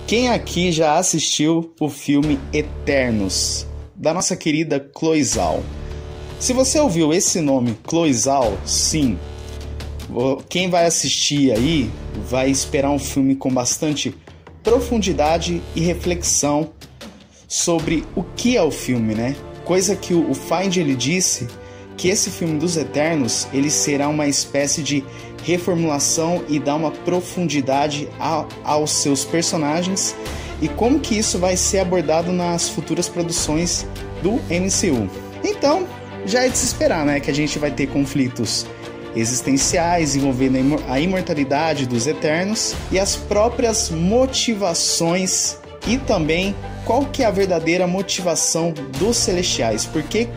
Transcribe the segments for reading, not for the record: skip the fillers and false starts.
Quem aqui já assistiu o filme Eternos, da nossa querida Chloe Zhao? Se você ouviu esse nome, Chloe Zhao, sim, quem vai assistir aí vai esperar um filme com bastante profundidade e reflexão sobre o que é o filme, né? Coisa que o Find ele disse que esse filme dos Eternos ele será uma espécie de reformulação e dar uma profundidade aos seus personagens e como que isso vai ser abordado nas futuras produções do MCU. Então, já é de se esperar, né, que a gente vai ter conflitos existenciais envolvendo a imortalidade dos Eternos e as próprias motivações e também qual que é a verdadeira motivação dos Celestiais, porque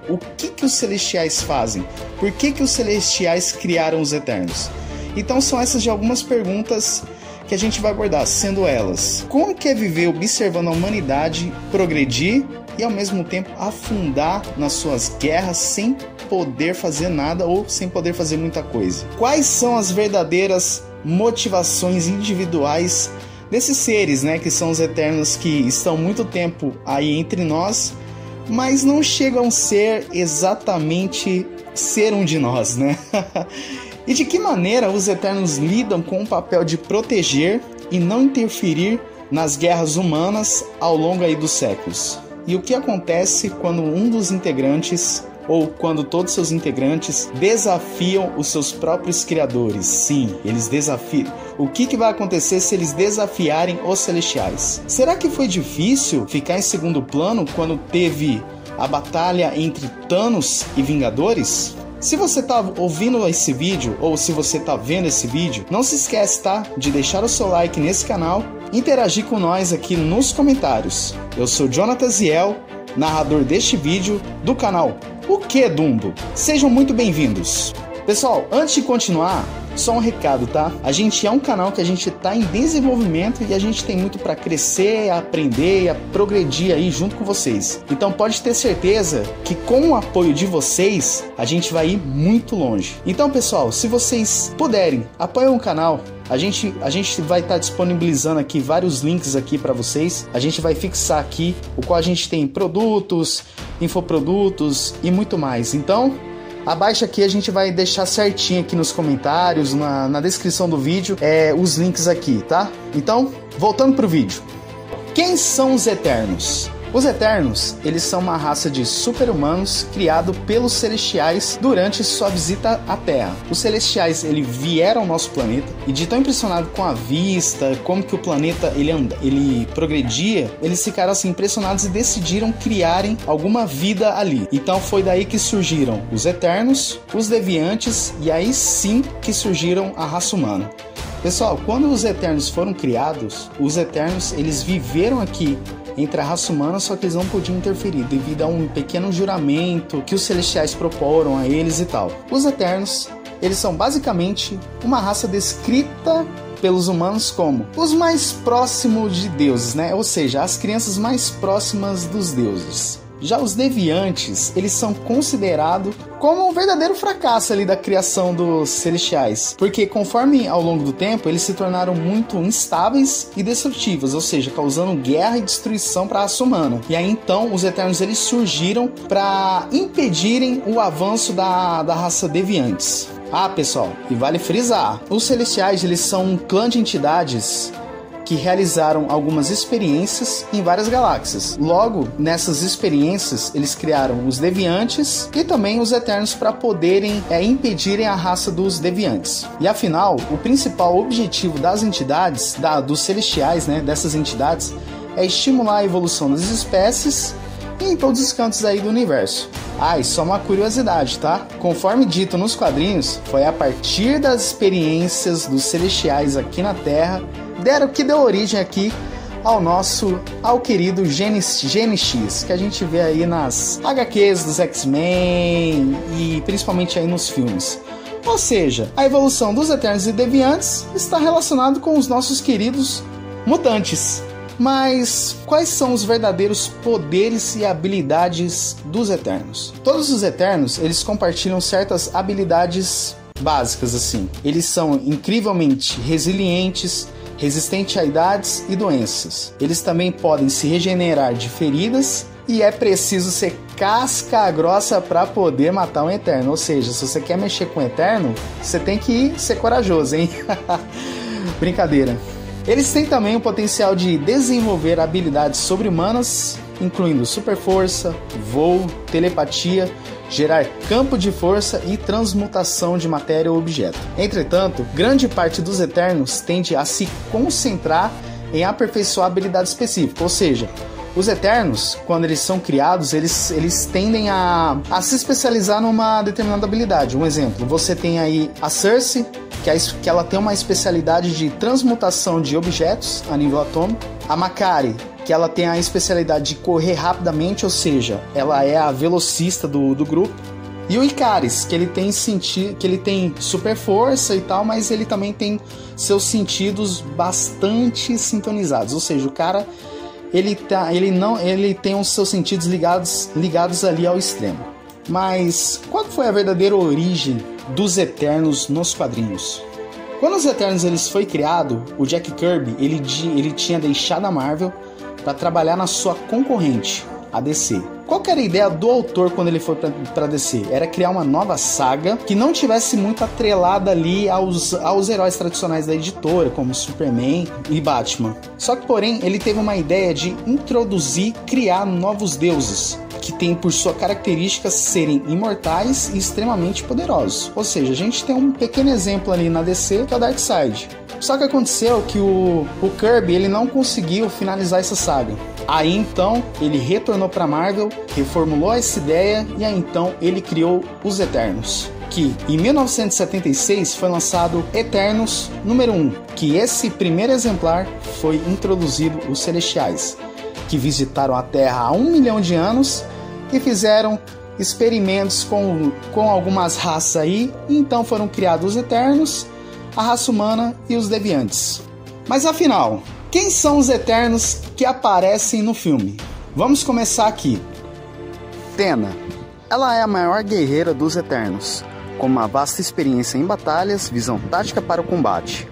o que os Celestiais fazem, por que os Celestiais criaram os Eternos. Então são essas de algumas perguntas que a gente vai abordar, sendo elas: como que é viver observando a humanidade progredir e ao mesmo tempo afundar nas suas guerras sem poder fazer nada ou sem poder fazer muita coisa? Quais são as verdadeiras motivações individuais desses seres, né, que são os Eternos, que estão muito tempo aí entre nós, mas não chegam a ser exatamente ser um de nós, né? E de que maneira os Eternos lidam com o papel de proteger e não interferir nas guerras humanas ao longo aí dos séculos? E o que acontece quando um dos integrantes, ou quando todos seus integrantes desafiam os seus próprios criadores? Sim, eles desafiam. O que vai acontecer se eles desafiarem os Celestiais? Será que foi difícil ficar em segundo plano quando teve a batalha entre Thanos e Vingadores? Se você tá ouvindo esse vídeo, ou se você tá vendo esse vídeo, não se esquece, tá, de deixar o seu like nesse canal, interagir com nós aqui nos comentários. Eu sou Jonathan Ziel, narrador deste vídeo do canal O Que Dumbo. Sejam muito bem-vindos. Pessoal, antes de continuar, só um recado, tá? A gente é um canal que a gente tá em desenvolvimento e a gente tem muito para crescer, aprender e progredir aí junto com vocês. Então pode ter certeza que com o apoio de vocês, a gente vai ir muito longe. Então, pessoal, se vocês puderem, apoiem o canal. A gente vai estar disponibilizando aqui vários links aqui para vocês. A gente vai fixar aqui o qual a gente tem produtos, infoprodutos e muito mais. Então, abaixo aqui a gente vai deixar certinho aqui nos comentários, na descrição do vídeo, os links aqui, tá? Então, voltando pro vídeo. Quem são os Eternos? Os Eternos, eles são uma raça de super-humanos criado pelos Celestiais durante sua visita à Terra. Os Celestiais, eles vieram ao nosso planeta e de tão impressionado com a vista, como que o planeta ele progredia, eles ficaram assim impressionados e decidiram criarem alguma vida ali. Então foi daí que surgiram os Eternos, os Deviantes e aí sim que surgiram a raça humana. Pessoal, quando os Eternos foram criados, os Eternos, eles viveram aqui entre a raça humana, só que eles não podiam interferir devido a um pequeno juramento que os Celestiais proporam a eles e tal. Os Eternos, eles são basicamente uma raça descrita pelos humanos como os mais próximos de deuses, né? Ou seja, as crianças mais próximas dos deuses. Já os Deviantes, eles são considerados como um verdadeiro fracasso ali da criação dos Celestiais, porque conforme ao longo do tempo, eles se tornaram muito instáveis e destrutivos, ou seja, causando guerra e destruição para a raça humana. E aí então, os Eternos eles surgiram para impedirem o avanço da raça Deviantes. Ah, pessoal, e vale frisar, os Celestiais eles são um clã de entidades que realizaram algumas experiências em várias galáxias. Logo, nessas experiências, eles criaram os Deviantes e também os Eternos para poderem impedirem a raça dos Deviantes. E afinal, o principal objetivo das entidades, dos Celestiais, né, dessas entidades, é estimular a evolução das espécies em todos os cantos aí do universo. Ah, e só uma curiosidade, tá? Conforme dito nos quadrinhos, foi a partir das experiências dos Celestiais aqui na Terra que deu origem aqui ao querido GNX, que a gente vê aí nas HQs dos X-Men e principalmente aí nos filmes. Ou seja, a evolução dos Eternos e Deviantes está relacionada com os nossos queridos mutantes. Mas quais são os verdadeiros poderes e habilidades dos Eternos? Todos os Eternos, eles compartilham certas habilidades básicas assim. Eles são incrivelmente resilientes, resistente a idades e doenças. Eles também podem se regenerar de feridas e é preciso ser casca grossa para poder matar um Eterno. Ou seja, se você quer mexer com o Eterno, você tem que ser corajoso, hein? Brincadeira. Eles têm também o potencial de desenvolver habilidades sobre-humanas, incluindo super força, voo, telepatia, gerar campo de força e transmutação de matéria ou objeto. Entretanto, grande parte dos Eternos tende a se concentrar em aperfeiçoar habilidades específicas, ou seja, os Eternos, quando eles são criados, eles tendem a se especializar numa determinada habilidade. Um exemplo, você tem aí a Cersei, que ela tem uma especialidade de transmutação de objetos a nível atômico. A Makari, que ela tem a especialidade de correr rapidamente, ou seja, ela é a velocista do grupo. E o Ikaris, que ele tem super força e tal, mas ele também tem seus sentidos bastante sintonizados, ou seja, o cara ele tem os seus sentidos ligados ali ao extremo. Mas qual foi a verdadeira origem dos Eternos nos quadrinhos? Quando os Eternos foi criado, o Jack Kirby ele tinha deixado a Marvel para trabalhar na sua concorrente, a DC. Qual que era a ideia do autor quando ele foi para DC? Era criar uma nova saga que não tivesse muito atrelada ali aos heróis tradicionais da editora, como Superman e Batman. Só que, porém, ele teve uma ideia de criar novos deuses, que tem por sua característica serem imortais e extremamente poderosos. Ou seja, a gente tem um pequeno exemplo ali na DC, que é o Darkseid. Só que aconteceu que o Kirby ele não conseguiu finalizar essa saga. Aí então ele retornou para Marvel, reformulou essa ideia e aí então ele criou os Eternos. Que em 1976 foi lançado Eternos número 1, que esse primeiro exemplar foi introduzido os Celestiais, que visitaram a Terra há 1 milhão de anos e fizeram experimentos com algumas raças aí, e então foram criados os Eternos, a raça humana e os Deviantes. Mas afinal, quem são os Eternos que aparecem no filme? Vamos começar aqui. Tena. Ela é a maior guerreira dos Eternos, com uma vasta experiência em batalhas, visão tática para o combate.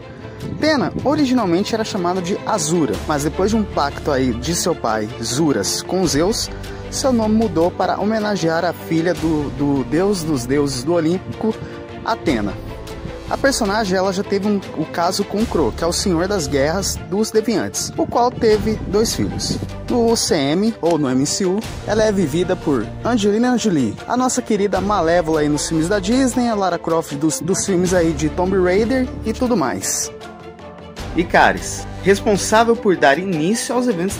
Tena originalmente era chamada de Azura, mas depois de um pacto aí de seu pai, Zuras, com Zeus, seu nome mudou para homenagear a filha do deus dos deuses do Olímpico, Atena. A personagem ela já teve o caso com Kro, que é o senhor das guerras dos Deviantes, o qual teve 2 filhos. No UCM, ou no MCU, ela é vivida por Angelina Jolie, a nossa querida Malévola aí nos filmes da Disney, a Lara Croft dos filmes aí de Tomb Raider e tudo mais. Ikaris, responsável por dar início aos eventos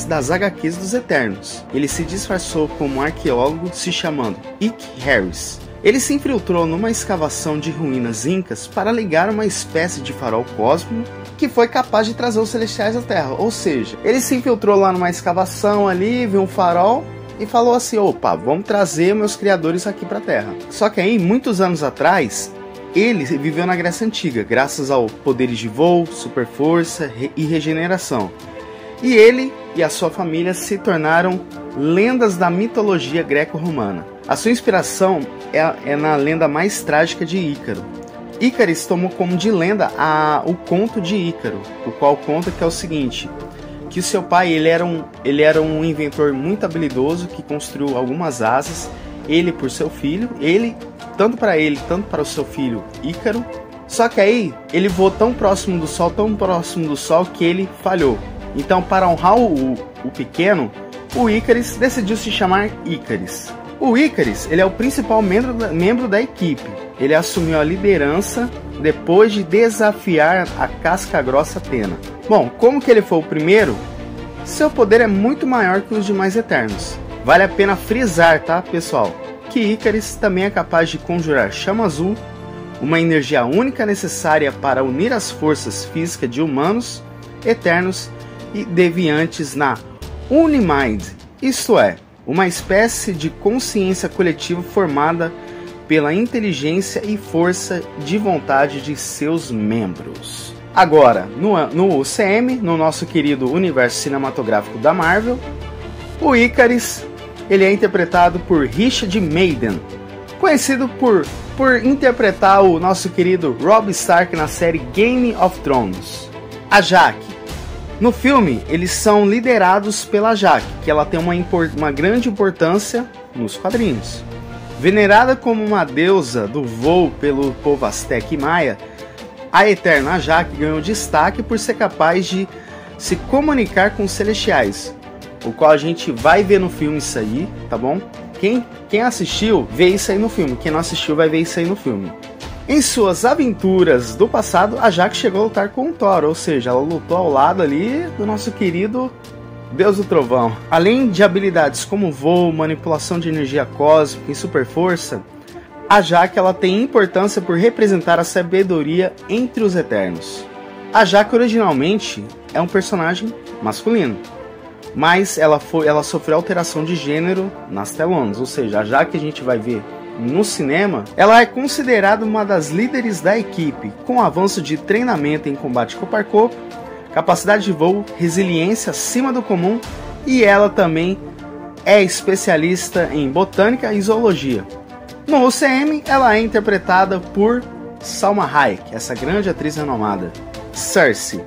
das HQs dos Eternos. Ele se disfarçou como um arqueólogo se chamando Ike Harris. Ele se infiltrou numa escavação de ruínas incas para ligar uma espécie de farol cósmico que foi capaz de trazer os Celestiais à Terra. Ou seja, ele se infiltrou lá numa escavação ali, viu um farol e falou assim, opa, vamos trazer meus criadores aqui para a Terra. Só que aí, muitos anos atrás, ele viveu na Grécia Antiga, graças ao poderes de voo, super força e regeneração. E ele e a sua família se tornaram lendas da mitologia greco-romana. A sua inspiração é na lenda mais trágica de Ícaro. Ícaris tomou como de lenda o conto de Ícaro, o qual conta que é o seguinte, que o seu pai ele era um inventor muito habilidoso que construiu algumas asas, ele por seu filho, tanto para o seu filho Ícaro, só que aí ele voou tão próximo do Sol que ele falhou. Então, para honrar o pequeno, o Ícaris decidiu se chamar Ícaris. O Ícaris, ele é o principal membro da equipe. Ele assumiu a liderança depois de desafiar a casca-grossa Atena. Bom, como que ele foi o primeiro, seu poder é muito maior que os demais Eternos. Vale a pena frisar, tá, pessoal, que Ícaris também é capaz de conjurar chama azul, uma energia única necessária para unir as forças físicas de humanos, Eternos e Deviantes na Unimind, isto é, uma espécie de consciência coletiva formada pela inteligência e força de vontade de seus membros. Agora, no UCM, no nosso querido universo cinematográfico da Marvel, o Ícaris ele é interpretado por Richard Madden, conhecido por interpretar o nosso querido Robb Stark na série Game of Thrones. A Jaque. No filme, eles são liderados pela Jaque, que ela tem uma grande importância nos quadrinhos. Venerada como uma deusa do voo pelo povo Azteca e Maia, a Eterna Jaque ganhou destaque por ser capaz de se comunicar com os celestiais, o qual a gente vai ver no filme isso aí, tá bom? Quem assistiu, vê isso aí no filme. Quem não assistiu, vai ver isso aí no filme. Em suas aventuras do passado, a Jaque chegou a lutar com o Thor, ou seja, ela lutou ao lado ali do nosso querido Deus do Trovão. Além de habilidades como voo, manipulação de energia cósmica e super força, a Jaque ela tem importância por representar a sabedoria entre os Eternos. A Jaque originalmente é um personagem masculino, mas ela sofreu alteração de gênero nas telonas, ou seja, a Jaque que a gente vai ver no cinema, ela é considerada uma das líderes da equipe, com avanço de treinamento em combate corpo a corpo, capacidade de voo, resiliência acima do comum, e ela também é especialista em botânica e zoologia. No UCM, ela é interpretada por Salma Hayek, essa grande atriz renomada. Cersei.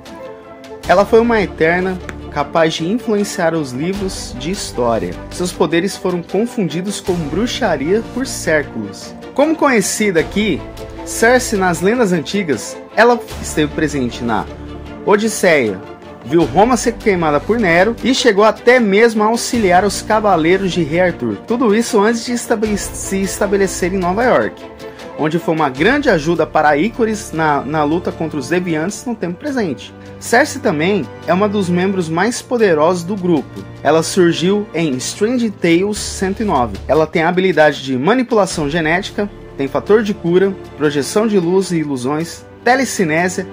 Ela foi uma Eterna capaz de influenciar os livros de história. Seus poderes foram confundidos com bruxaria por séculos. Como conhecida aqui, Cersei nas lendas antigas, ela esteve presente na Odisseia, viu Roma ser queimada por Nero e chegou até mesmo a auxiliar os cavaleiros de Rei Arthur. Tudo isso antes de se estabelecer em Nova York, onde foi uma grande ajuda para Ícores na luta contra os Deviantes no tempo presente. Cersei também é uma dos membros mais poderosos do grupo. Ela surgiu em Strange Tales 109. Ela tem a habilidade de manipulação genética, tem fator de cura, projeção de luz e ilusões, telecinésia,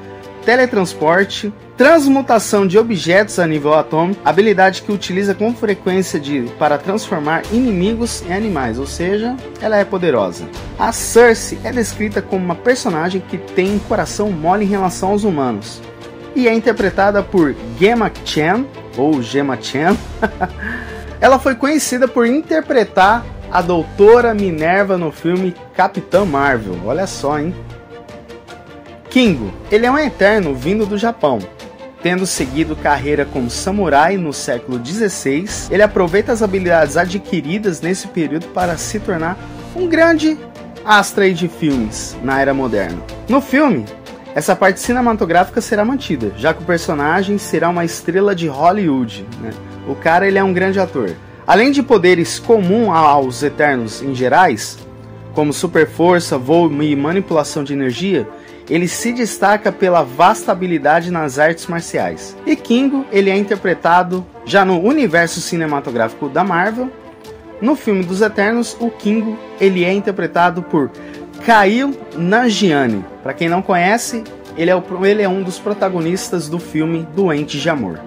teletransporte, transmutação de objetos a nível atômico, habilidade que utiliza com frequência para transformar inimigos em animais, ou seja, ela é poderosa. A Cersei é descrita como uma personagem que tem um coração mole em relação aos humanos, e é interpretada por Gemma Chan, ou Gemma Chan. Ela foi conhecida por interpretar a Doutora Minerva no filme Capitã Marvel, olha só, hein? Kingo, ele é um Eterno vindo do Japão. Tendo seguido carreira como samurai no século XVI, ele aproveita as habilidades adquiridas nesse período para se tornar um grande astro de filmes na era moderna. No filme, essa parte cinematográfica será mantida, já que o personagem será uma estrela de Hollywood, né? O cara ele é um grande ator. Além de poderes comuns aos Eternos em gerais, como super força, voo e manipulação de energia, ele se destaca pela vasta habilidade nas artes marciais. E Kingo, ele é interpretado já no universo cinematográfico da Marvel. No filme dos Eternos, o Kingo, ele é interpretado por Kumail Nanjiani. Para quem não conhece, ele é um dos protagonistas do filme Doente de Amor.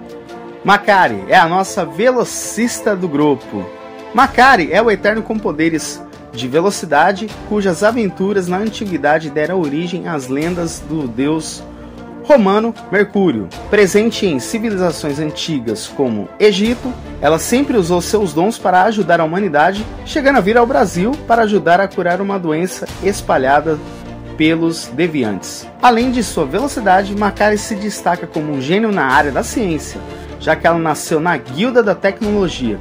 Makkari é a nossa velocista do grupo. Makkari é o Eterno com poderes de velocidade, cujas aventuras na antiguidade deram origem às lendas do deus romano Mercúrio. Presente em civilizações antigas como Egito, ela sempre usou seus dons para ajudar a humanidade, chegando a vir ao Brasil para ajudar a curar uma doença espalhada pelos deviantes. Além de sua velocidade, Makkari se destaca como um gênio na área da ciência, já que ela nasceu na Guilda da Tecnologia.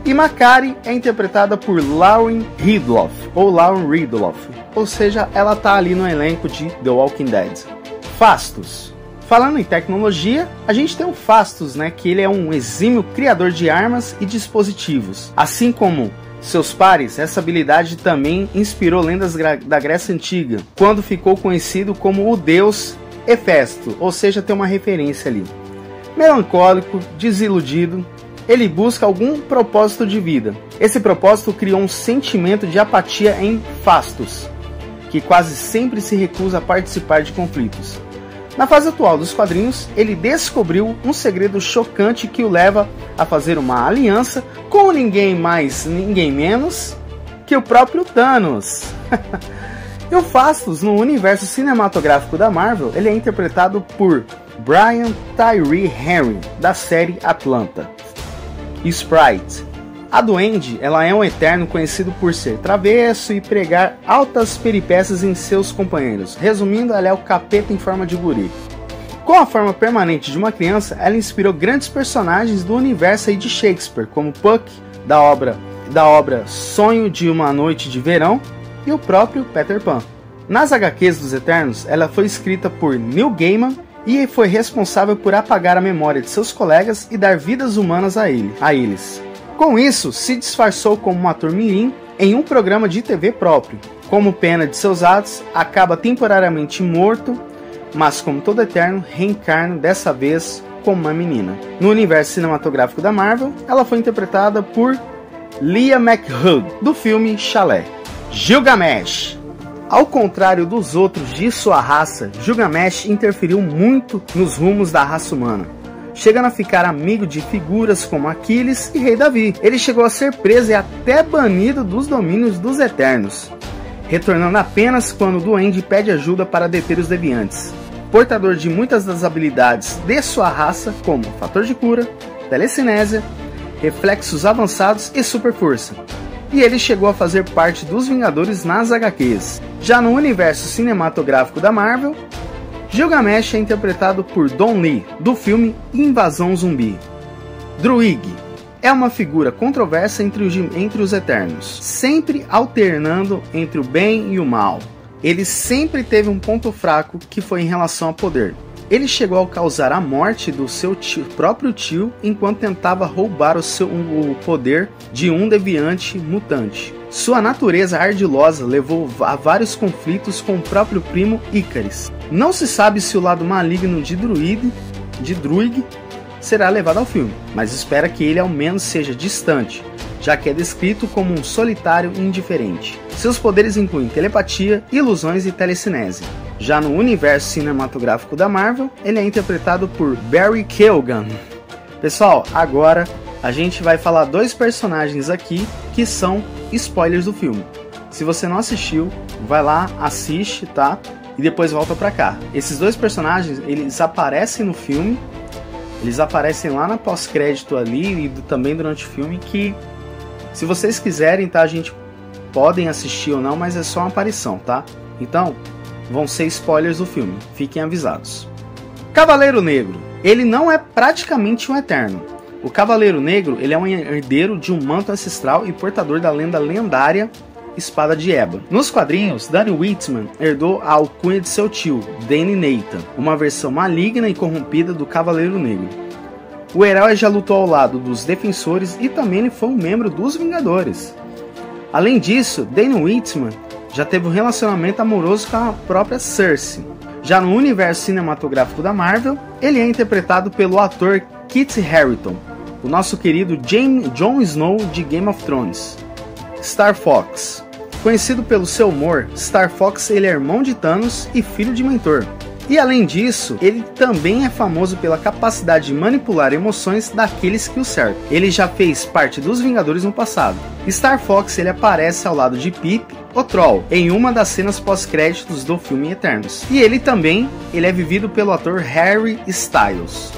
E Makkari é interpretada por Lauren Ridloff, ou seja, ela está ali no elenco de The Walking Dead. Phastos. Falando em tecnologia, a gente tem o Phastos, né, que ele é um exímio criador de armas e dispositivos. Assim como seus pares, essa habilidade também inspirou lendas da Grécia Antiga, quando ficou conhecido como o deus Hefesto, ou seja, tem uma referência ali. Melancólico, desiludido, ele busca algum propósito de vida. Esse propósito criou um sentimento de apatia em Phastos, que quase sempre se recusa a participar de conflitos. Na fase atual dos quadrinhos, ele descobriu um segredo chocante que o leva a fazer uma aliança com ninguém mais, ninguém menos que o próprio Thanos. E o Phastos, no universo cinematográfico da Marvel, ele é interpretado por Brian Tyree Henry, da série Atlanta. Sprite. A Duende, ela é um Eterno conhecido por ser travesso e pregar altas peripécias em seus companheiros. Resumindo, ela é o capeta em forma de guri. Com a forma permanente de uma criança, ela inspirou grandes personagens do universo aí de Shakespeare, como Puck, da obra Sonho de uma Noite de Verão, e o próprio Peter Pan. Nas HQs dos Eternos, ela foi escrita por Neil Gaiman e foi responsável por apagar a memória de seus colegas e dar vidas humanas a eles. Com isso, se disfarçou como um ator mirim em um programa de TV próprio. Como pena de seus atos, acaba temporariamente morto, mas como todo Eterno, reencarna dessa vez como uma menina. No universo cinematográfico da Marvel, ela foi interpretada por Leah McHugh, do filme Chalé. Gilgamesh. Ao contrário dos outros de sua raça, Gilgamesh interferiu muito nos rumos da raça humana, chegando a ficar amigo de figuras como Aquiles e Rei Davi. Ele chegou a ser preso e até banido dos domínios dos Eternos, retornando apenas quando o Duende pede ajuda para deter os deviantes. Portador de muitas das habilidades de sua raça, como fator de cura, telecinésia, reflexos avançados e super força. E ele chegou a fazer parte dos Vingadores nas HQs. Já no universo cinematográfico da Marvel, Gilgamesh é interpretado por Don Lee, do filme Invasão Zumbi. Druig é uma figura controversa entre os Eternos, sempre alternando entre o bem e o mal. Ele sempre teve um ponto fraco que foi em relação ao poder. Ele chegou a causar a morte do seu próprio tio enquanto tentava roubar o poder de um deviante mutante. Sua natureza ardilosa levou a vários conflitos com o próprio primo Ícaris. Não se sabe se o lado maligno de Druig será levado ao filme, mas espera que ele ao menos seja distante, já que é descrito como um solitário indiferente. Seus poderes incluem telepatia, ilusões e telecinese. Já no universo cinematográfico da Marvel, ele é interpretado por Barry Keoghan. Pessoal, agora a gente vai falar dois personagens aqui que são spoilers do filme. Se você não assistiu, vai lá, assiste, tá? E depois volta pra cá. Esses dois personagens, eles aparecem no filme, eles aparecem lá na pós-crédito ali e também durante o filme, que se vocês quiserem, tá? A gente podem assistir ou não, mas é só uma aparição, tá? Então, vão ser spoilers do filme, fiquem avisados. Cavaleiro Negro, ele não é praticamente um Eterno. O Cavaleiro Negro, ele é um herdeiro de um manto ancestral e portador da lenda lendária Espada de Ébano. Nos quadrinhos, Danny Whitman herdou a alcunha de seu tio, Danny Nathan, uma versão maligna e corrompida do Cavaleiro Negro. O herói já lutou ao lado dos Defensores e também ele foi um membro dos Vingadores. Além disso, Danny Whitman já teve um relacionamento amoroso com a própria Cersei. Já no universo cinematográfico da Marvel, ele é interpretado pelo ator Kit Harington, o nosso querido Jon Snow de Game of Thrones. Star Fox. Conhecido pelo seu humor, Star Fox ele é irmão de Thanos e filho de Mentor. E além disso, ele também é famoso pela capacidade de manipular emoções daqueles que o cercam. Ele já fez parte dos Vingadores no passado. Star Fox ele aparece ao lado de Pip, o Troll, em uma das cenas pós-créditos do filme Eternos. E ele é vivido pelo ator Harry Styles.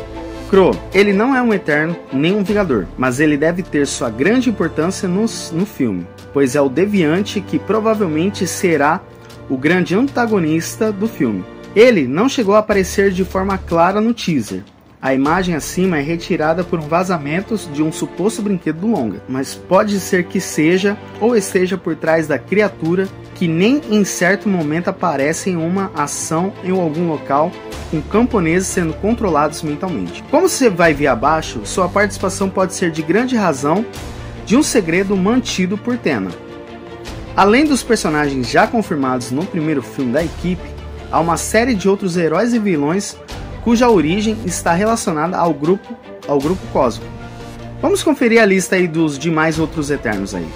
Crow, ele não é um Eterno nem um Vingador, mas ele deve ter sua grande importância no filme, pois é o Deviante que provavelmente será o grande antagonista do filme. Ele não chegou a aparecer de forma clara no teaser. A imagem acima é retirada por um vazamento de um suposto brinquedo do longa, mas pode ser que seja ou esteja por trás da criatura que nem em certo momento aparece em uma ação em algum local com camponeses sendo controlados mentalmente. Como você vai ver abaixo, sua participação pode ser de grande razão de um segredo mantido por Tena. Além dos personagens já confirmados no primeiro filme da equipe, há uma série de outros heróis e vilões cuja origem está relacionada ao grupo cósmico. Vamos conferir a lista aí dos demais outros Eternos aí.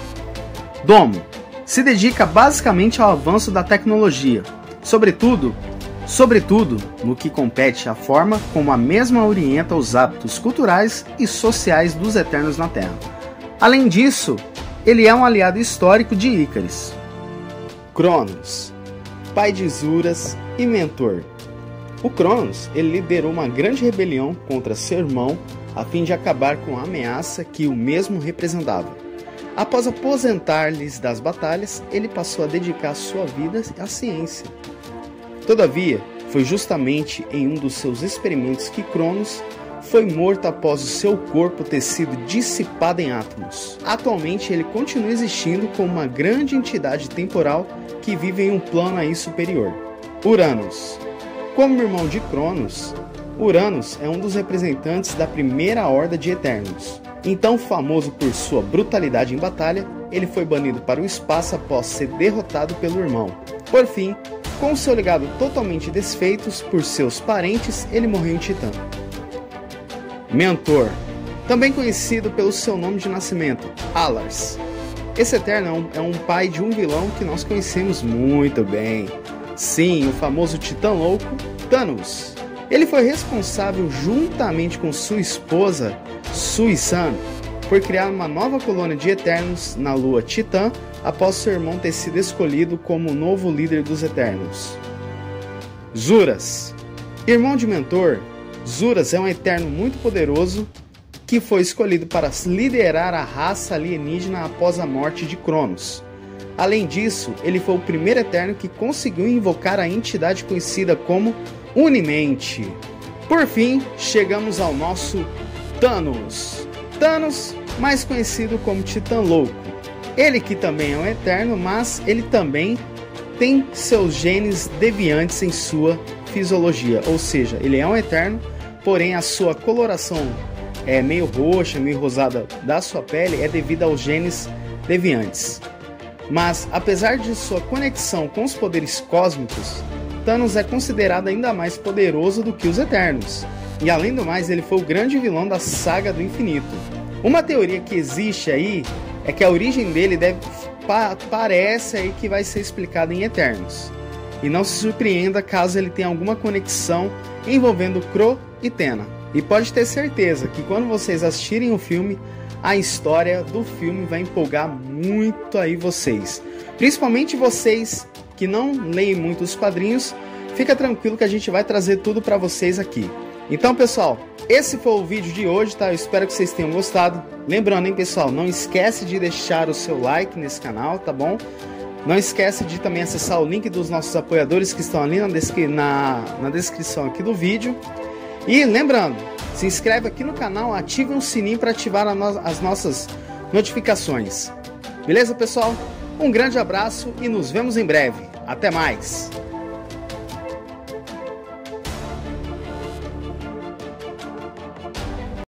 Domo se dedica basicamente ao avanço da tecnologia, sobretudo no que compete à forma como a mesma orienta os hábitos culturais e sociais dos Eternos na Terra. Além disso, ele é um aliado histórico de Ícaris. Cronos, pai de Zuras e mentor. O Cronos, ele liderou uma grande rebelião contra seu irmão a fim de acabar com a ameaça que o mesmo representava. Após aposentar-lhes das batalhas, ele passou a dedicar sua vida à ciência. Todavia, Foi justamente em um dos seus experimentos que Cronos foi morto após o seu corpo ter sido dissipado em átomos. Atualmente ele continua existindo como uma grande entidade temporal que vive em um plano aí superior. Uranus. Como irmão de Cronos, Uranus é um dos representantes da primeira horda de Eternos. Então, famoso por sua brutalidade em batalha, ele foi banido para o espaço após ser derrotado pelo irmão. Por fim, com seu legado totalmente desfeito por seus parentes, ele morreu em Titã. Mentor, também conhecido pelo seu nome de nascimento, Alars. Esse Eterno é um pai de um vilão que nós conhecemos muito bem. Sim, o famoso Titã Louco, Thanos. Ele foi responsável, juntamente com sua esposa, Sui-San, por criar uma nova colônia de Eternos na lua Titã, após seu irmão ter sido escolhido como o novo líder dos Eternos. Zuras. Irmão de Mentor, Zuras é um Eterno muito poderoso que foi escolhido para liderar a raça alienígena após a morte de Cronos. Além disso, ele foi o primeiro Eterno que conseguiu invocar a entidade conhecida como Unimente. Por fim, chegamos ao nosso Thanos. Thanos, mais conhecido como Titã Louco. Ele que também é um Eterno, mas ele também tem seus genes deviantes em sua fisiologia. Ou seja, ele é um Eterno, porém a sua coloração é meio roxa, meio rosada da sua pele é devido aos genes deviantes. Mas, apesar de sua conexão com os poderes cósmicos, Thanos é considerado ainda mais poderoso do que os Eternos. E além do mais, ele foi o grande vilão da Saga do Infinito. Uma teoria que existe aí é que a origem dele parece aí que vai ser explicada em Eternos. E não se surpreenda caso ele tenha alguma conexão envolvendo Kro e Tena. E pode ter certeza que quando vocês assistirem o filme, a história do filme vai empolgar muito aí vocês. Principalmente vocês que não leem muito os quadrinhos, fica tranquilo que a gente vai trazer tudo para vocês aqui. Então, pessoal, esse foi o vídeo de hoje, tá? Eu espero que vocês tenham gostado. Lembrando, hein, pessoal, não esquece de deixar o seu like nesse canal, tá bom? Não esquece de também acessar o link dos nossos apoiadores que estão ali na descrição aqui do vídeo. E lembrando, se inscreve aqui no canal, ative o sininho para ativar as nossas notificações. Beleza, pessoal? Um grande abraço e nos vemos em breve. Até mais!